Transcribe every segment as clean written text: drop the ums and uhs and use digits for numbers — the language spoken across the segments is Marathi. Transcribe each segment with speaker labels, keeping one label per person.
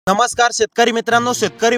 Speaker 1: नमस्कार शेतकरी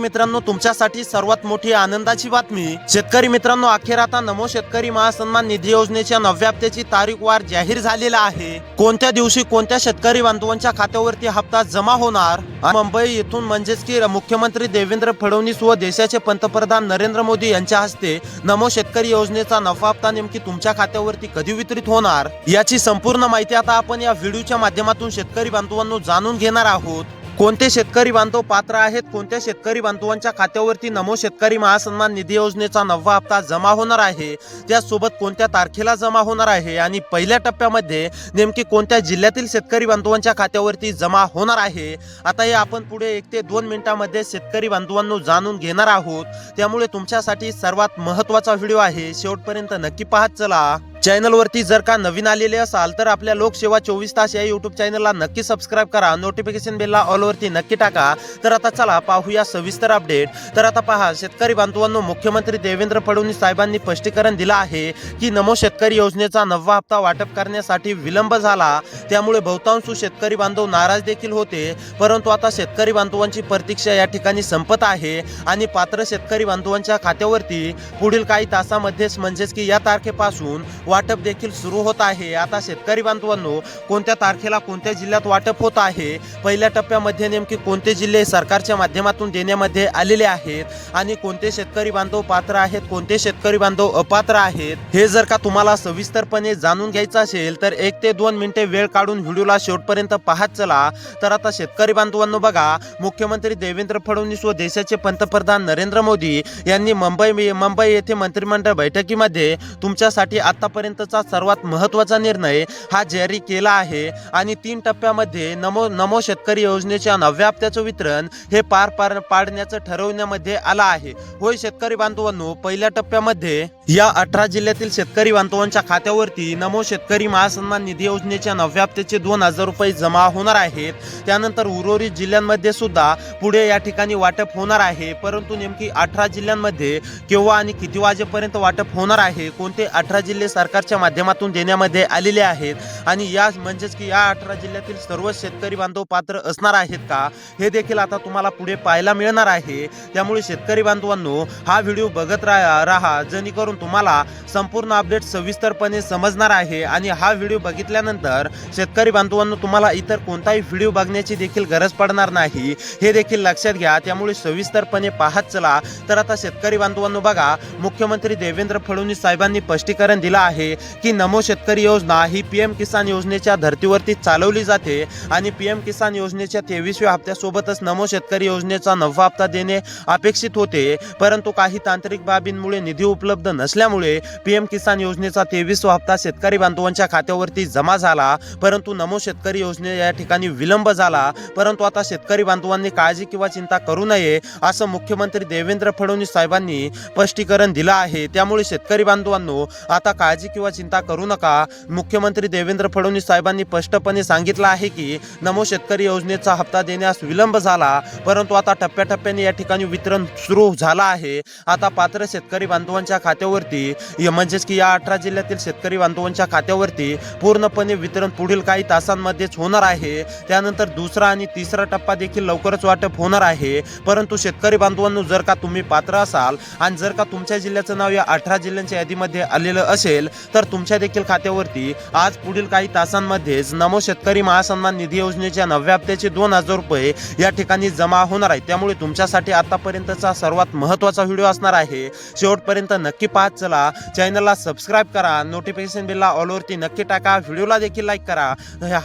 Speaker 1: मित्रांनो तुमच्यासाठी सर्वात मोठी आनंदाची बातमी। शेतकरी मित्रांनो, अखेर आता नमो शेतकरी महासन्मान निधी योजनेच्या 9व्या हप्त्याची तारीखवार जाहीर झालेला आहे। कोणत्या दिवशी कोणत्या शेतकरी बांधवांच्या खात्यावरती हप्ता जमा होणार? मुंबई येथून म्हणजेच की मुख्यमंत्री देवेंद्र फडणवीस व देशाचे पंतप्रधान नरेंद्र मोदी यांच्या हस्ते नमो शेतकरी योजनेचा 9वा हप्ता नेमकी तुमच्या खात्यावरती कधी वितरित होणार याची संपूर्ण माहिती आता आपण या व्हिडिओच्या माध्यमातून शेतकरी बांधवांनो जाणून घेणार आहोत। कोणते शेतकरी बांधव पात्र आहेत, कोणत्या शेतकरी बांधवांच्या खात्यावरती नमो शेतकरी महासन्मान निधी योजनेचा 9वा हप्ता जमा होणार आहे, त्यासोबत कोणत्या तारखेला जमा होणार आहे आणि पहिल्या टप्प्यामध्ये नेमकी कोणत्या जिल्ह्यातील शेतकरी बांधवांच्या खात्यावरती जमा होणार आहे, आता हे आपण पुढे 1 ते 2 मिनिटांमध्ये शेतकरी बांधवांनो जाणून घेणार आहोत। त्यामुळे तुमच्यासाठी सर्वात महत्त्वाचा व्हिडिओ आहे, शेवटपर्यंत नक्की पाहत चला। चॅनलवरती जर का नवीन आलेले असाल तर आपल्या लोकसेवा 24 तास या यूट्यूब चॅनलला नक्की सबस्क्राईब करा, नोटिफिकेशन बेलला ऑल वरती नक्की टाका। तर आता चला पाहूया सविस्तर अपडेट। तर आता पहा शेतकरी बांधवांनो, मुख्यमंत्री देवेंद्र फडणवीस साहेबांनी स्पष्टीकरण दिलं आहे की नमो शेतकरी योजनेचा 9वा हप्ता वाटप करण्यासाठी विलंब झाला, त्यामुळे बहुतांश शेतकरी बांधव नाराज देखील होते। परंतु आता शेतकरी बांधवांची प्रतीक्षा या ठिकाणी संपत आहे आणि पात्र शेतकरी बांधवांच्या खात्यावरती पुढील काही तासामध्येच म्हणजेच की या तारखेपासून वाटप देखील सुरू होत आहे। आता शेतकरी बांधवांनो, कोणत्या तारखेला कोणत्या जिल्ह्यात वाटप होत आहे, पहिल्या टप्प्यामध्ये नेमके कोणते जिल्हे सरकारच्या माध्यमातून देण्यामध्ये आलेले आहेत आणि कोणते शेतकरी बांधव पात्र आहेत, कोणते शेतकरी बांधव अपात्र आहेत, हे जर का तुम्हाला सविस्तरपणे जाणून घ्यायचं असेल तर 1 ते 2 मिनिटे वेळ काढून व्हिडिओला शेवटपर्यंत पाहत चला। तर आता शेतकरी बांधवांनो बघा, मुख्यमंत्री देवेंद्र फडणवीस व देशाचे पंतप्रधान नरेंद्र मोदी यांनी मुंबई येथे मंत्रिमंडळ बैठकीमध्ये तुमच्यासाठी आतापर्यंतचा सर्वात महत्त्वाचा निर्णय हा जारी केला आहे आणि 3 टप्प्यामध्ये नमो शेतकरी योजनेच्या 9व्या हप्त्याचं वितरण हे पाडण्याचं ठरवण्यामध्ये आलं आहे। होय शेतकरी बांधवांनो, पहिल्या टप्प्यामध्ये या 18 जिल्ह्यातील शेतकरी बांधवांच्या खात्यावरती नमो शेतकरी महासन्मान निधी योजनेच्या 9व्या हप्त्याचे 2000 रुपये जमा होणार आहेत। त्यानंतर उर्वरित जिल्ह्यांमध्ये सुद्धा पुढे या ठिकाणी वाटप होणार आहे, परंतु नेमकी 18 जिल्ह्यांमध्ये केव्हा आणि किती वाजेपर्यंत वाटप होणार आहे, कोणते 18 जिल्हे सरकारच्या माध्यमातून देण्यामध्ये आलेले आहेत आणि या म्हणजेच की या 18 जिल्ह्यातील सर्व शेतकरी बांधव पात्र असणार आहेत का, हे देखील आता तुम्हाला पुढे पाहायला मिळणार आहे। त्यामुळे शेतकरी बांधवांनो, हा व्हिडिओ बघत राहा जेणेकरून तुम्हाला संपूर्ण अपडेट सविस्तरपणे समजणार आहे आणि हा व्हिडिओ बघितल्यानंतर शेतकरी बांधवांनो तुम्हाला इतर कोणताही व्हिडिओ बघण्याची देखील गरज पडणार नाही, हे देखील लक्षात घ्या। त्यामुळे सविस्तरपणे पाहत चला। तर आता शेतकरी बांधवांनो बघा, मुख्यमंत्री देवेंद्र फडणवीस साहेबांनी स्पष्टीकरण दिलं आहे की नमो शेतकरी योजना ही पीएम किसान योजनेच्या धर्तीवरती चालवली जाते आणि पीएम किसान योजनेच्या 23व्या हप्त्यासोबतच नमो शेतकरी योजनेचा 9वा हप्ता देणे अपेक्षित होते, परंतु काही तांत्रिक बाबींमुळे निधी उपलब्ध नसल्यामुळे पीएम किसान योजनेचा 23वा हप्ता शेतकरी बांधवांच्या खात्यावरती जमा झाला, परंतु नमो शेतकरी योजने या ठिकाणी विलंब झाला। परंतु आता शेतकरी बांधवांनी काळजी किंवा चिंता करू नये असं मुख्यमंत्री देवेंद्र फडणवीस साहेबांनी स्पष्टीकरण दिलं आहे। त्यामुळे शेतकरी बांधवांनो, आता काळजी किंवा चिंता करू नका। मुख्यमंत्री देवेंद्र फडणवीस साहेबांनी स्पष्टपणे सांगितलं आहे की नमो शेतकरी योजनेचा हप्ता देण्यास विलंब झाला, परंतु आता टप्प्याटप्प्याने या ठिकाणी वितरण सुरू झालं आहे। आता पात्र शेतकरी बांधवांच्या खात्यावरती म्हणजेच की या 18 जिल्ह्यातील शेतकरी बांधवांच्या खात्यावरती पूर्णपणे वितरण पुढील काही तासांमध्येच होणार आहे। त्यानंतर दुसरा आणि तिसरा टप्पा देखील लवकरच वाटप होणार आहे। परंतु शेतकरी बांधवांनो, जर का तुम्ही पात्र असाल आणि जर का तुमच्या जिल्ह्याचं नाव या 18 जिल्ह्यांच्या यादीमध्ये आलेलं असेल तर तुमच्या देखील खात्यावरती आज पुढील काही तासांमध्येच नमो शेतकरी महासन्मान निधी योजनेच्या 9व्या हप्त्याचे 2000 रुपये या ठिकाणी जमा होणार आहे। त्यामुळे तुमच्यासाठी आतापर्यंतचा सर्वात महत्त्वाचा व्हिडिओ असणार आहे, शेवटपर्यंत नक्की पाहत चला। चॅनलला सबस्क्राईब करा, नोटिफिकेशन बेलला ऑल वरती नक्की टाका, व्हिडिओला देखील लाईक करा,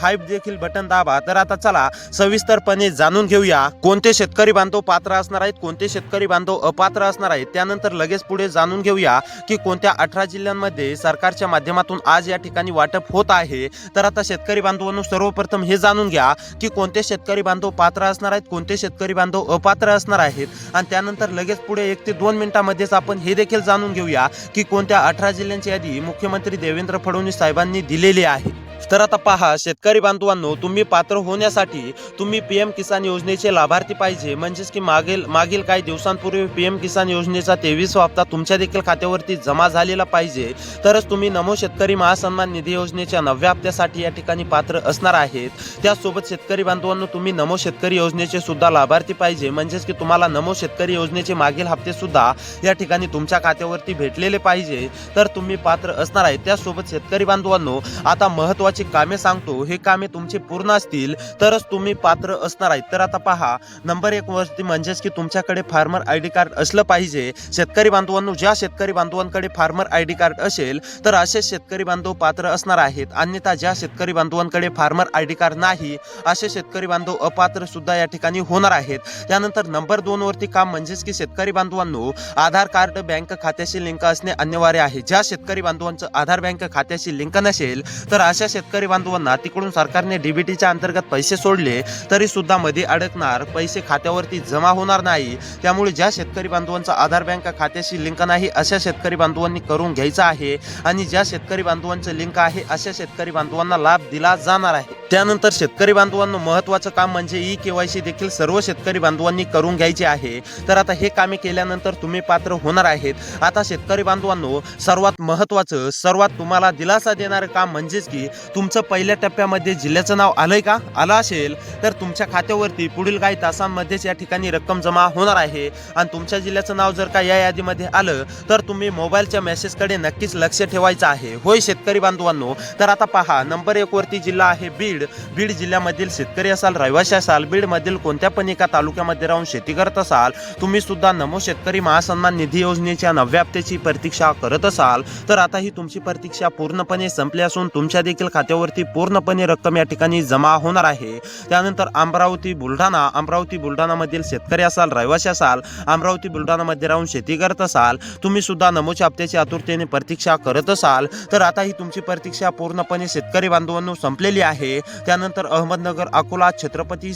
Speaker 1: हाईप देखील बटन दाबा। तर आता चला सविस्तरपणे जाणून घेऊया कोणते शेतकरी बांधव पात्र असणार आहेत, कोणते शेतकरी बांधव अपात्र असणार आहेत। त्यानंतर लगेच पुढे जाणून घेऊया की कोणत्या 18 जिल्ह्यांमध्ये सरकारच्या माध्यमातून आज या ठिकाणी वाटप होत आहे। तर आता शेतकरी बांधवांनो, सर्वप्रथम हे जाणून घ्या की कोणते शेतकरी बांधव पात्र असणार आहेत, कोणते शेतकरी बांधव अपात्र असणार आहेत आणि त्यानंतर लगेच पुढे 1 ते 2 मिनिटांमध्येच आपण हे देखील जाणून घेऊया की कोणत्या 18 जिल्ह्यांची यादी मुख्यमंत्री देवेंद्र फडणवीस साहेबांनी दिलेली आहे। तर आता पहा शेतकरी बांधवांनो, तुम्ही पात्र होण्यासाठी तुम्ही पीएम किसान योजनेचे लाभार्थी पाहिजे. म्हणजेच की मागील काही दिवसांपूर्वी पीएम किसान योजनेचा 23वा हप्ता तुमच्या देखील खात्यावरती जमा झालेला पाहिजे. तरच तुम्ही नमो शेतकरी महासन्मान निधी योजनेच्या 9व्या हप्त्यासाठी या ठिकाणी पात्र असणार आहेत. त्याचसोबत शेतकरी बांधवांनो, तुम्ही नमो शेतकरी योजनेचे सुद्धा लाभार्थी पाहिजे. म्हणजेच की तुम्हाला नमो शेतकरी योजनेचे मागील हप्ते सुद्धा या ठिकाणी तुमच्या खात्यावरती भेटलेले पाहिजे, तर तुम्ही पात्र असणार आहेत. त्याचसोबत शेतकरी बांधवांनो, आता महत्त्वाची कामे सांगतो. हे कामे तुमचे पूर्ण असतील तरच तुम्ही पात्र असणार आहेत. तर आता पहा, नंबर 1 वरती म्हणजेच की तुमच्याकडे फार्मर आयडी कार्ड असलं पाहिजे. शेतकरी बांधवांनो, ज्या शेतकरी बांधवांकडे फार्मर आयडी कार्ड असेल तर असे शेतकरी बांधव पात्र असणार आहेत. अन्यथा ज्या शेतकरी बांधवांकडे फार्मर आयडी कार्ड नाही असे शेतकरी बांधव अपात्र सुद्धा या ठिकाणी होणार आहेत. त्यानंतर नंबर 2 वरती काम म्हणजेच की शेतकरी बांधवांनो, आधार कार्ड बँक खात्याशी लिंक असणे अनिवार्य आहे. ज्या शेतकरी बांधवांचं आधार बँक खात्याशी लिंक नसेल तर अशा शेतकरी बांधवांना तिकडून सरकारने डीबीटीच्या अंतर्गत पैसे सोडले तरी सुद्धा मध्ये अडकणार, पैसे खात्यावरती जमा होणार नाही. त्यामुळे ज्या शेतकरी बांधवांचा आधार बँक खात्याशी लिंक नाही अशा शेतकरी बांधवांनी करून घ्यायचं आहे. आणि ज्या शेतकरी बांधवांचं लिंक आहे अशा शेतकरी बांधवांना लाभ दिला जाणार आहे. त्यानंतर शेतकरी बांधवांना महत्त्वाचं काम म्हणजे ई-केवायसी देखील सर्व शेतकरी बांधवांनी करून घ्यायची आहे. तर आता हे कामे केल्यानंतर तुम्ही पात्र होणार आहेत. आता शेतकरी बांधवांनो, सर्वात महत्त्वाचं, सर्वात तुम्हाला दिलासा देणारं काम म्हणजेच की तुमचं पहिल्या टप्प्यामध्ये जिल्ह्याचं नाव आलंय का? आलं असेल तर तुमच्या खात्यावरती पुढील काही तासांमध्येच या ठिकाणी रक्कम जमा होणार आहे. आणि तुमच्या जिल्ह्याचं नाव जर का या यादीमध्ये आलं तर तुम्ही मोबाईलच्या मेसेजकडे नक्कीच लक्ष ठेवायचं आहे. होय शेतकरी बांधवांनो, तर आता पहा, नंबर 1 वरती जिल्हा आहे बीड जिल्ह्यामधील शेतकरी असाल, रहिवासी असाल, बीडमधील कोणत्या पण एका तालुक्यामध्ये राहून शेती करत असाल, तुम्ही सुद्धा नमो शेतकरी महासन्मान निधी योजनेच्या 9व्या हप्त्याची प्रतीक्षा करत असाल तर आता ही तुमची प्रतीक्षा पूर्णपणे संपली असून तुमच्या देखील खात्यावरती पूर्णपणे रक्कम या ठिकाणी जमा होणार आहे. त्यानंतर अमरावती बुलढाणा मधील शेतकरी असाल, रहिवासी असाल, अमरावती बुलढाणामध्ये राहून शेती करत असाल, तुम्ही सुद्धा नमोच्या हप्त्याची आतुरतेने प्रतीक्षा करत असाल तर आता ही तुमची प्रतीक्षा पूर्णपणे शेतकरी बांधवांनो संपलेली आहे. त्यानंतर अहमदनगर, अकोला, छत्रपती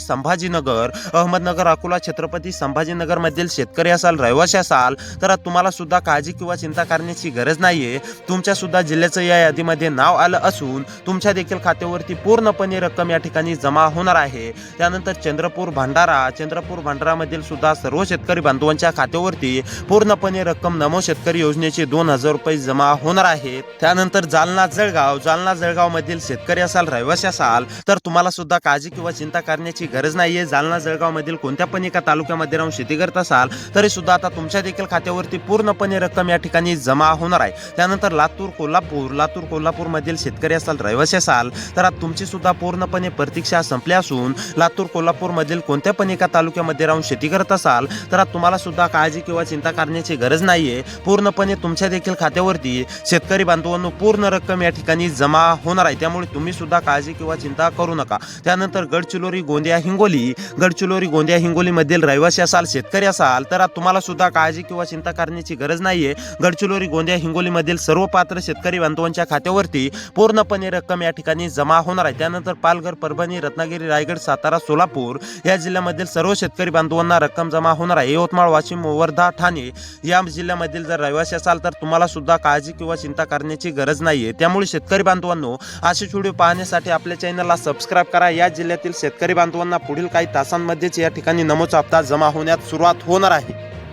Speaker 1: संभाजीनगर मधील शेतकरी असाल, रहिवासी असाल तर तुम्हाला सुद्धा काळजी किंवा चिंता करण्याची गरज नाहीये. तुमच्या सुद्धा जिल्ह्याचं या यादीमध्ये नाव आलं असून तुमच्या देखील खात्यावरती पूर्णपणे रक्कम या ठिकाणी जमा होणार आहे. त्यानंतर चंद्रपूर भंडारा मधील सुद्धा सर्व शेतकरी बांधवांच्या खात्यावरती पूर्णपणे रक्कम नमो शेतकरी योजनेचे 2000 रुपये जमा होणार आहेत. त्यानंतर जालना जळगाव मधील शेतकरी असाल, रहिवासी असाल तर तुम्हाला सुद्धा काळजी किंवा चिंता करण्याची गरज नाहीये. जालना जळगाव मधील कोणत्या पण एका तालुक्यामध्ये राहून शेती करत असाल तरी सुद्धा आता तुमच्या देखील खात्यावरती पूर्णपणे रक्कम या ठिकाणी जमा होणार आहे. त्यानंतर लातूर कोल्हापूर मधील शेतकरी असाल, रहिवासी असाल तर आता तुमची सुद्धा पूर्णपणे प्रतीक्षा संपली असून लातूर कोल्हापूर मधील कोणत्या पण एका तालुक्यामध्ये राहून शेती करत असाल तर आता तुम्हाला सुद्धा काळजी किंवा चिंता करण्याची गरज नाहीये. पूर्णपणे तुमच्या देखील खात्यावरती शेतकरी बांधवांनो पूर्ण रक्कम या ठिकाणी जमा होणार आहे. त्यामुळे तुम्ही सुद्धा काळजी किंवा चिंता करू नका. त्यानंतर गडचिरोली गोंदिया हिंगोली मधील रहिवासी असाल, शेतकरी असाल तर आता तुम्हाला सुद्धा काळजी किंवा चिंता करण्याची गरज नाहीये. गडचिरोली गोंदिया हिंगोली मधील सर्व पात्र शेतकरी बांधवांच्या खात्यावरती पूर्णपणे रक्कम या ठिकाणी जमा होणार आहे. त्यानंतर पालघर, परभणी, रत्नागिरी, रायगड, सातारा, सोलापूर या जिल्ह्यामधील सर्व शेतकरी बांधवांना रक्कम जमा होणार आहे. यवतमाळ, वाशिम, वर्धा, ठाणे या जिल्ह्यामधील जर रहिवासी असाल तर तुम्हाला सुद्धा काळजी किंवा चिंता करण्याची गरज नाहीये. त्यामुळे शेतकरी बांधवांनो, असे व्हिडिओ पाहण्यासाठी आपल्या चॅनलला सबस्क्राईब करा. या जिल्ह्यातील शेतकरी बांधवांना पुढील काही तासांमध्येच या ठिकाणी नमोचा हप्ता जमा होण्यास सुरुवात होणार आहे.